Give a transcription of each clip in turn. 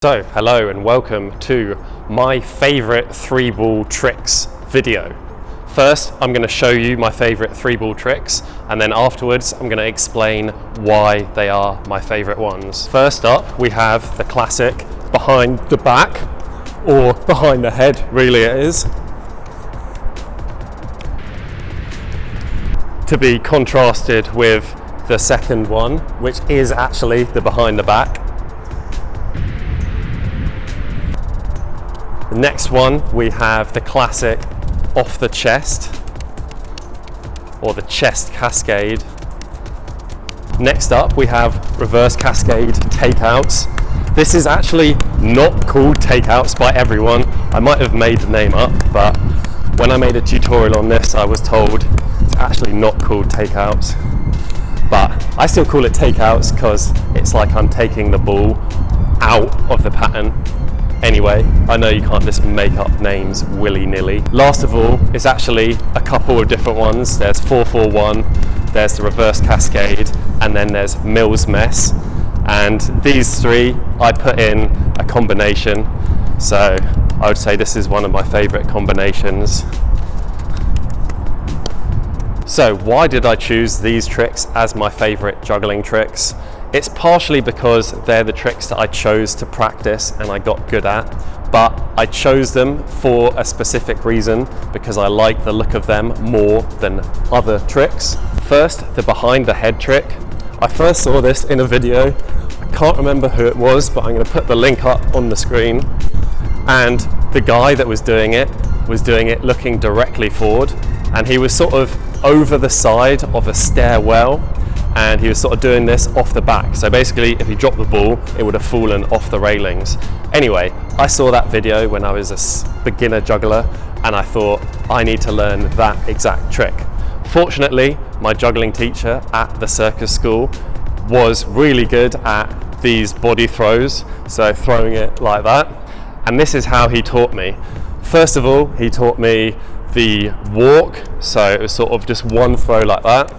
So, hello and welcome to my favourite 3-ball tricks video. First, I'm going to show you my favourite 3-ball tricks, and then afterwards I'm going to explain why they are my favourite ones. First up, we have the classic behind the back, or behind the head, really it is. To be contrasted with the second one, which is actually the behind the back. The next one, we have the classic off the chest, or the chest cascade. Next up, we have reverse cascade takeouts. This is actually not called takeouts by everyone. I might have made the name up, but when I made a tutorial on this, I was told it's actually not called takeouts. But I still call it takeouts because it's like I'm taking the ball out of the pattern. Anyway, I know you can't just make up names willy-nilly. Last of all, it's actually a couple of different ones. There's 4-4-1, there's the reverse cascade, and then there's Mills mess. And these three, I put in a combination. So I would say this is one of my favorite combinations. So why did I choose these tricks as my favorite juggling tricks? It's partially because they're the tricks that I chose to practice and I got good at, but I chose them for a specific reason because I like the look of them more than other tricks. First, the behind the head trick. I first saw this in a video. I can't remember who it was, but I'm going to put the link up on the screen. And the guy that was doing it looking directly forward, and he was sort of over the side of a stairwell, and he was sort of doing this off the back. So basically, if he dropped the ball, it would have fallen off the railings. Anyway, I saw that video when I was a beginner juggler, and I thought, I need to learn that exact trick. Fortunately, my juggling teacher at the circus school was really good at these body throws, so throwing it like that. And this is how he taught me. First of all, he taught me the walk, so it was sort of just one throw like that,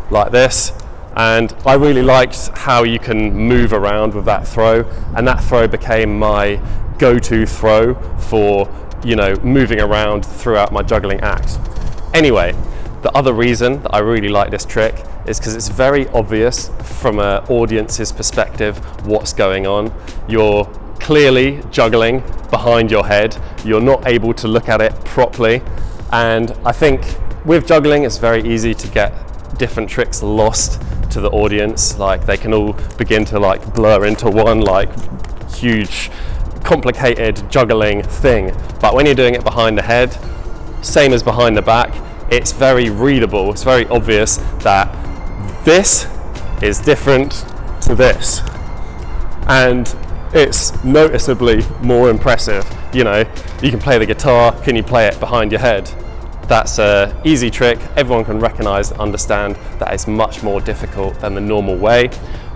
like this, and I really liked how you can move around with that throw, and that throw became my go-to throw for, moving around throughout my juggling act. Anyway, the other reason that I really like this trick is because it's very obvious from an audience's perspective what's going on. You're clearly juggling behind your head, you're not able to look at it properly, and I think with juggling it's very easy to get different tricks lost to the audience. Like they can all begin to blur into one huge complicated juggling thing, but when you're doing it behind the head, same as behind the back, it's very readable. It's very obvious that this is different to this, and it's noticeably more impressive. You can play the guitar, can you play it behind your head? That's an easy trick, everyone can recognize and understand that it's much more difficult than the normal way.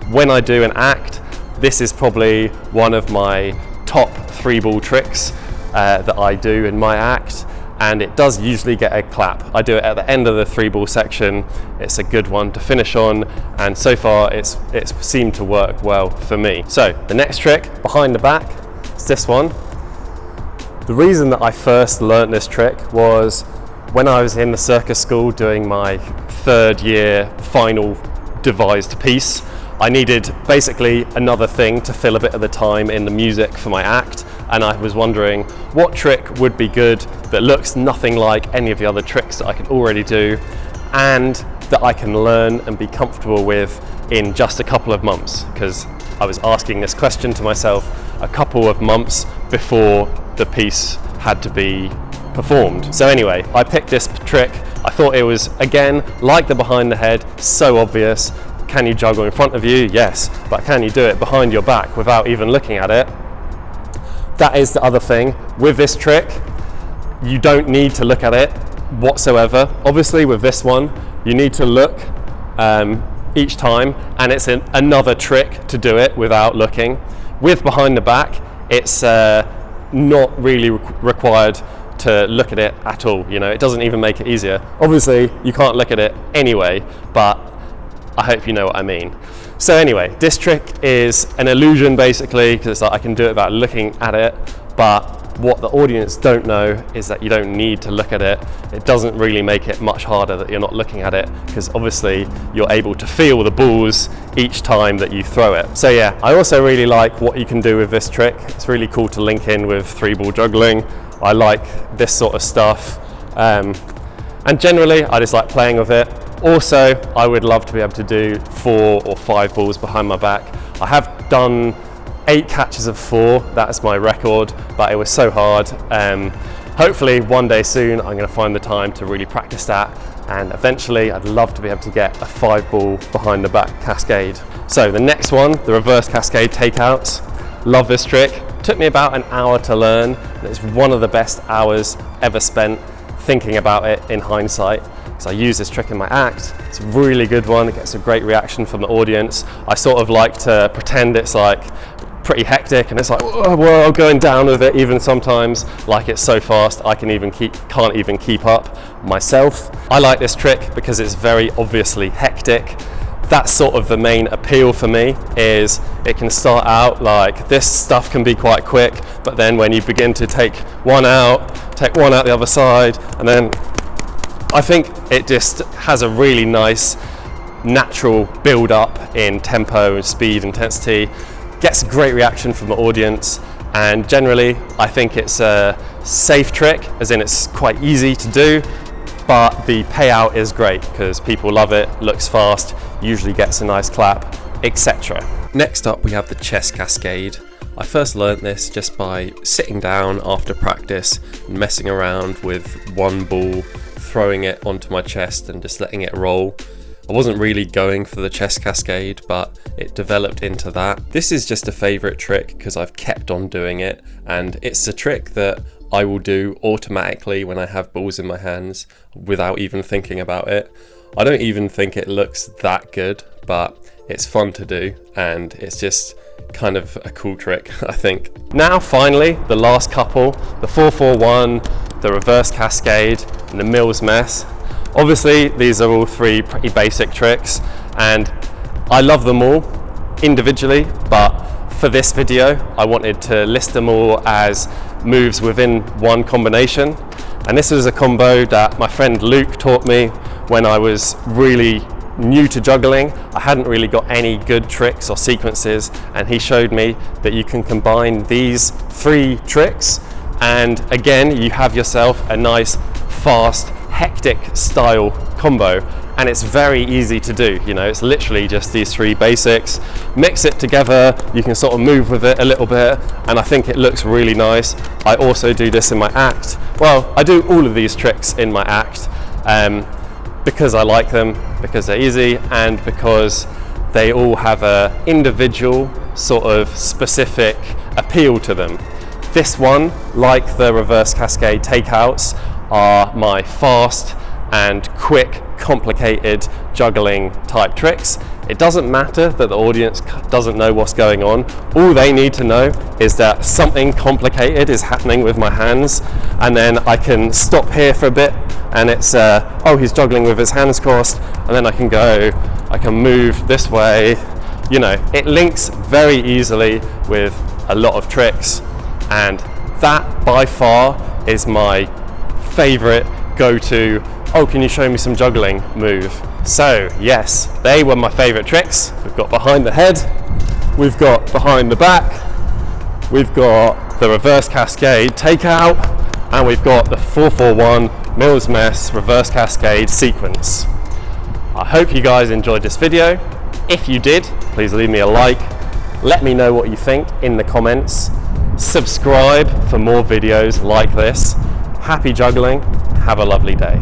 When I do an act, this is probably one of my top 3-ball tricks that I do in my act, and it does usually get a clap. I do it at the end of the 3-ball section. It's a good one to finish on, and so far it's seemed to work well for me. So the next trick, behind the back, is this one. The reason that I first learned this trick was when I was in the circus school doing my 3rd year final devised piece. I needed basically another thing to fill a bit of the time in the music for my act, and I was wondering what trick would be good that looks nothing like any of the other tricks that I could already do and that I can learn and be comfortable with in just a couple of months, because I was asking this question to myself a couple of months before the piece had to be performed. So anyway, I picked this trick. I thought it was, again, like the behind the head, so obvious. Can you juggle in front of you? Yes, but can you do it behind your back without even looking at it? That is the other thing. With this trick, you don't need to look at it whatsoever. Obviously with this one, you need to look each time, and it's another trick to do it without looking. With behind the back, it's not really required to look at it at all. It doesn't even make it easier. Obviously, you can't look at it anyway, but I hope you know what I mean. So anyway, this trick is an illusion basically, because I can do it without looking at it, but what the audience don't know is that you don't need to look at it. It doesn't really make it much harder that you're not looking at it, because obviously you're able to feel the balls each time that you throw it. So yeah, I also really like what you can do with this trick. It's really cool to link in with 3-ball juggling. I like this sort of stuff. And generally, I just like playing with it. Also, I would love to be able to do 4 or 5 balls behind my back. I have done 8 catches of 4, that's my record, but it was so hard. Hopefully one day soon I'm going to find the time to really practice that, and eventually I'd love to be able to get a 5-ball behind the back cascade. So the next one, the reverse cascade takeouts. Love this trick. Took me about an hour to learn, and it's one of the best hours ever spent thinking about it in hindsight. So I use this trick in my act. It's a really good one. It gets a great reaction from the audience. I sort of like to pretend it's like pretty hectic, and it's like, whoa, going down with it even sometimes, like it's so fast I can't even keep up myself. I like this trick because it's very obviously hectic. That's sort of the main appeal for me, is it can start out like this stuff can be quite quick, but then when you begin to take one out the other side, and then I think it just has a really nice natural build up in tempo and speed, intensity. Gets a great reaction from the audience, and generally I think it's a safe trick, as in it's quite easy to do, but the payout is great because people love it, looks fast, usually gets a nice clap, etc. Next up we have the chest cascade. I first learnt this just by sitting down after practice and messing around with one ball, throwing it onto my chest and just letting it roll. I wasn't really going for the chest cascade, but it developed into that. This is just a favourite trick because I've kept on doing it, and it's a trick that I will do automatically when I have balls in my hands without even thinking about it. I don't even think it looks that good, but it's fun to do, and it's just kind of a cool trick, I think. Now finally, the last couple, the 4-4-1, the reverse cascade, and the Mills mess. Obviously, these are all 3 pretty basic tricks, and I love them all individually, but for this video, I wanted to list them all as moves within one combination. And this is a combo that my friend Luke taught me when I was really new to juggling. I hadn't really got any good tricks or sequences, and he showed me that you can combine these 3 tricks, and again, you have yourself a nice, fast, hectic style combo, and it's very easy to do. You know, it's literally just these 3 basics. Mix it together, you can sort of move with it a little bit, and I think it looks really nice. I also do this in my act. Well, I do all of these tricks in my act because I like them, because they're easy, and because they all have a individual sort of specific appeal to them. This one, like the reverse cascade takeouts, are my fast and quick, complicated juggling type tricks. It doesn't matter that the audience doesn't know what's going on. All they need to know is that something complicated is happening with my hands, and then I can stop here for a bit, and it's oh, he's juggling with his hands crossed, and then I can move this way. You know, it links very easily with a lot of tricks, and that by far is my favorite go-to, oh, can you show me some juggling move. So yes, they were my favorite tricks. We've got behind the head, we've got behind the back, we've got the reverse cascade takeout, and we've got the 4-4-1 Mills mess reverse cascade sequence. I hope you guys enjoyed this video. If you did, please leave me a like. Let me know what you think in the comments. Subscribe for more videos like this. Happy juggling, have a lovely day.